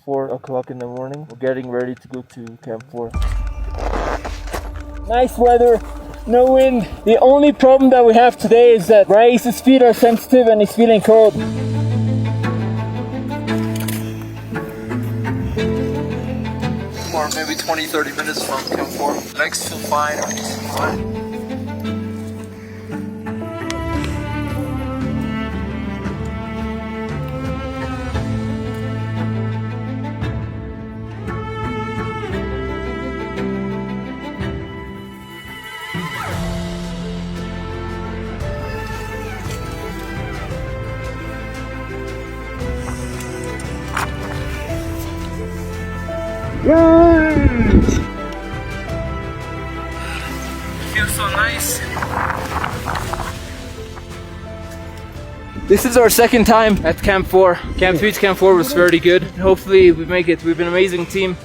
4 o'clock in the morning. We're getting ready to go to Camp 4. Nice weather, no wind. The only problem that we have today is that Raïs' feet are sensitive and he's feeling cold. Or maybe 20-30 minutes from Camp 4. Legs feel fine, everything's fine. Feels so nice. This is our second time at Camp 4. Camp 3 to Camp 4 was very good. Hopefully we make it. We've been an amazing team.